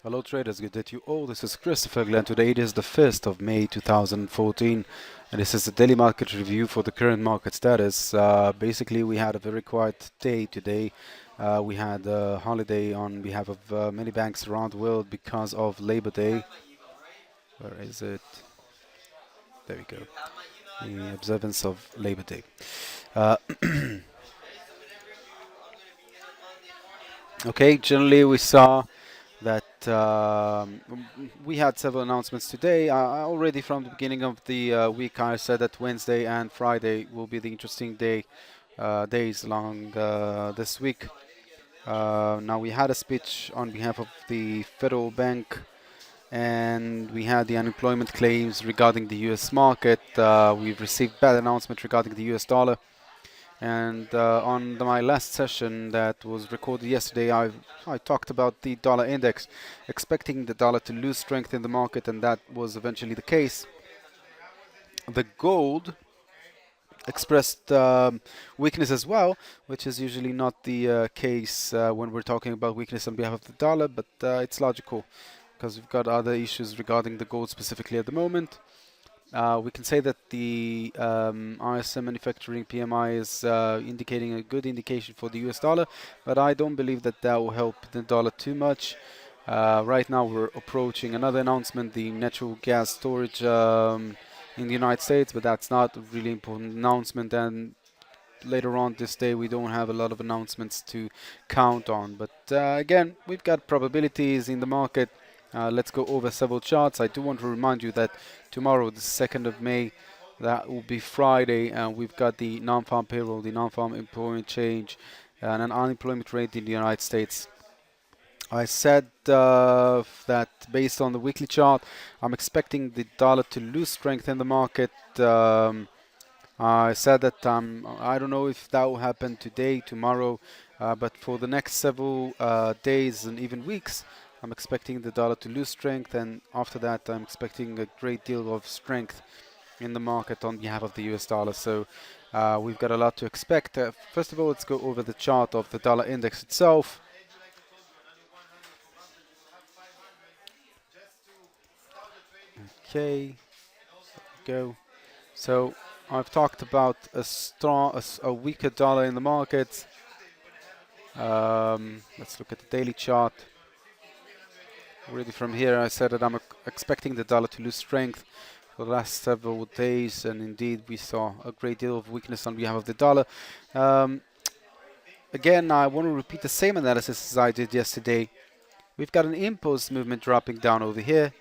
Hello traders, good day to you all. This is Christopher Glen. Today it is the 1st of May 2014 and this is the daily market review for the current market status. Basically we had a very quiet day today. We had a holiday on behalf of many banks around the world because of Labor Day. Where is it? There we go. The observance of Labor Day. Uh, okay, generally we saw that we had several announcements today. Already from the beginning of the week, I said that Wednesday and Friday will be the interesting days along this week. Now we had a speech on behalf of the Federal Bank, and we had the unemployment claims regarding the U.S. market. We've received bad announcement regarding the U.S. dollar. And on my last session that was recorded yesterday, I talked about the dollar index, expecting the dollar to lose strength in the market, and that was eventually the case. The gold expressed weakness as well, which is usually not the case when we're talking about weakness on behalf of the dollar, but it's logical because we've got other issues regarding the gold specifically at the moment. We can say that the ISM manufacturing PMI is indicating a good indication for the US dollar, but I don't believe that that will help the dollar too much. Right now we're approaching another announcement, the natural gas storage in the United States, but that's not a really important announcement, and later on this day we don't have a lot of announcements to count on. But again, we've got probabilities in the market. Let's go over several charts. I do want to remind you that tomorrow, the 2nd of May, that will be Friday, and we've got the non-farm payroll, the non-farm employment change, and an unemployment rate in the United States. I said that based on the weekly chart, I'm expecting the dollar to lose strength in the market. I said that I don't know if that will happen today, tomorrow, but for the next several days and even weeks, I'm expecting the dollar to lose strength, and after that, I'm expecting a great deal of strength in the market on behalf of the US dollar. So we've got a lot to expect. First of all, let's go over the chart of the dollar index itself. Okay, go. So I've talked about a weaker dollar in the market. Let's look at the daily chart. Already from here, I said that I'm expecting the dollar to lose strength for the last several days, and indeed we saw a great deal of weakness on behalf of the dollar. Um, Again, I want to repeat the same analysis as I did yesterday. We've got an impulse movement dropping down over here.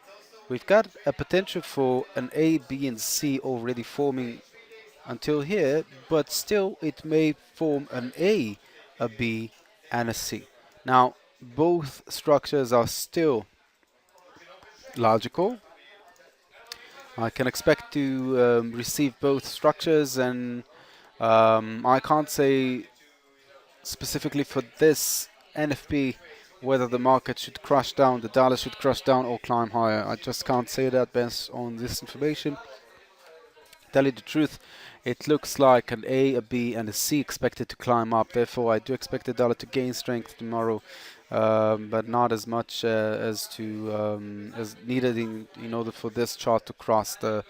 We've got a potential for an A, B, and C already forming until here, but still it may form an a B, and a C. Now, both structures are still logical. I can expect to receive both structures, and I can't say specifically for this NFP whether the market should crash down, the dollar should crash down or climb higher. I just can't say that based on this information. Tell you the truth, it looks like an A, a B, and a C expected to climb up. Therefore, I do expect the dollar to gain strength tomorrow, but not as much as needed in order for this chart to cross the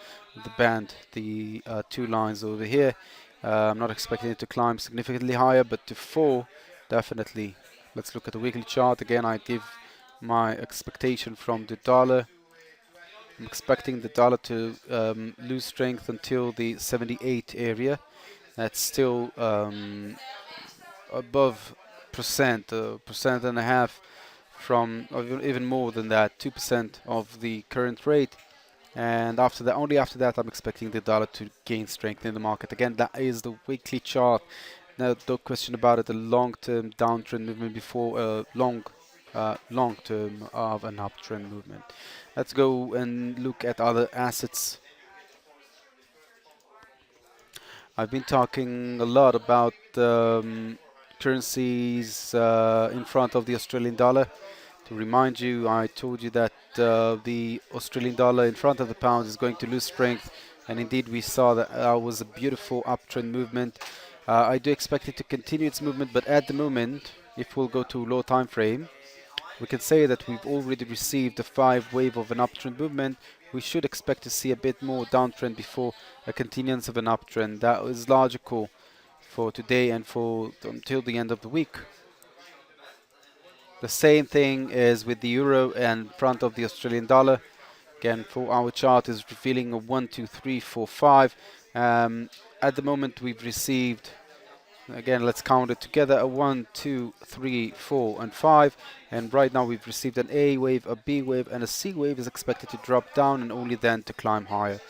band, the two lines over here. I'm not expecting it to climb significantly higher, but to fall, definitely. Let's look at the weekly chart again. I give my expectation from the dollar. I'm expecting the dollar to lose strength until the 78 area. That's still above percent, percent and a half from, or even more than that, 2% of the current rate. And after that, only after that, I'm expecting the dollar to gain strength in the market. Again, that is the weekly chart. No question about it. A long-term downtrend movement before a long-term of an uptrend movement. Let's go and look at other assets. I've been talking a lot about currencies in front of the Australian dollar. To remind you, I told you that the Australian dollar in front of the pound is going to lose strength, and indeed we saw that was a beautiful uptrend movement. I do expect it to continue its movement, but at the moment, if we'll go to low time frame, we can say that we've already received a 5 wave of an uptrend movement. We should expect to see a bit more downtrend before a continuance of an uptrend. That is logical for today and for until the end of the week. The same thing is with the euro and front of the Australian dollar. Again, for our chart is revealing a 1, 2, 3, 4, 5. At the moment we've received, again, let's count it together, a 1, 2, 3, 4, and 5. And right now we've received an A wave, a B wave, and a C wave is expected to drop down and only then to climb higher.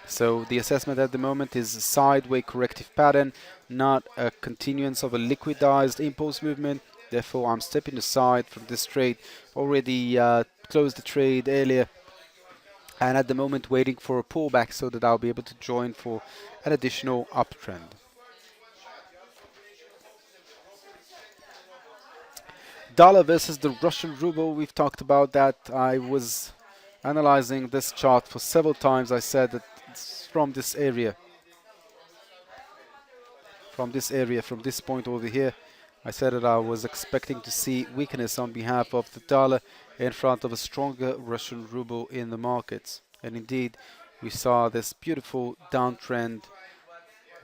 So the assessment at the moment is a sideways corrective pattern, not a continuance of a liquidized impulse movement. Therefore, I'm stepping aside from this trade. Already closed the trade earlier, and at the moment waiting for a pullback so that I'll be able to join for an additional uptrend. Dollar versus the Russian ruble, we've talked about that. I was analyzing this chart for several times. I said that it's from this area, from this point over here. I said that I was expecting to see weakness on behalf of the dollar in front of a stronger Russian ruble in the markets. And indeed, we saw this beautiful downtrend.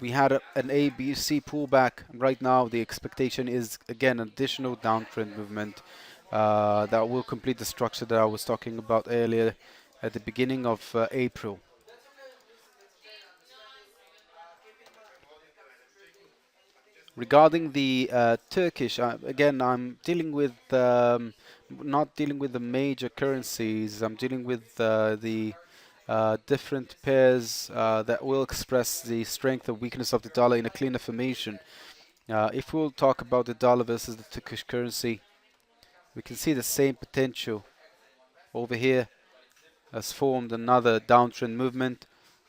We had an A, B, C pullback. Right now, the expectation is, again, additional downtrend movement that will complete the structure that I was talking about earlier at the beginning of April. Regarding the Turkish, again, I'm dealing with not dealing with the major currencies. I'm dealing with the different pairs that will express the strength or weakness of the dollar in a cleaner formation. If we'll talk about the dollar versus the Turkish currency, we can see the same potential over here has formed another downtrend movement.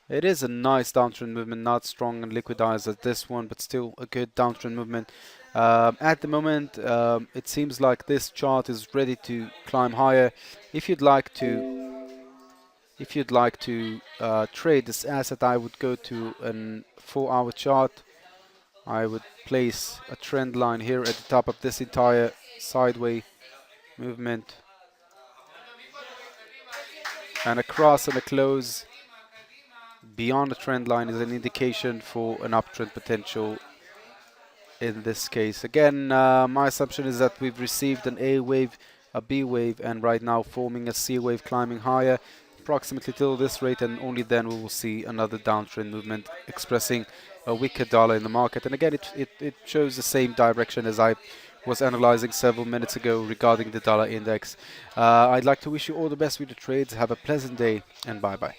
It is a nice downtrend movement, not strong and liquidized as this one, but still a good downtrend movement. At the moment, it seems like this chart is ready to climb higher. If you'd like to trade this asset, I would go to a 4-hour chart. I would place a trend line here at the top of this entire sideways movement, and a cross and a close beyond the trend line is an indication for an uptrend potential in this case. Again, my assumption is that we've received an A wave, a B wave, and right now forming a C wave climbing higher approximately till this rate, and only then we will see another downtrend movement expressing a weaker dollar in the market. And again, it shows the same direction as I was analyzing several minutes ago regarding the dollar index. I'd like to wish you all the best with the trades. Have a pleasant day, and bye-bye.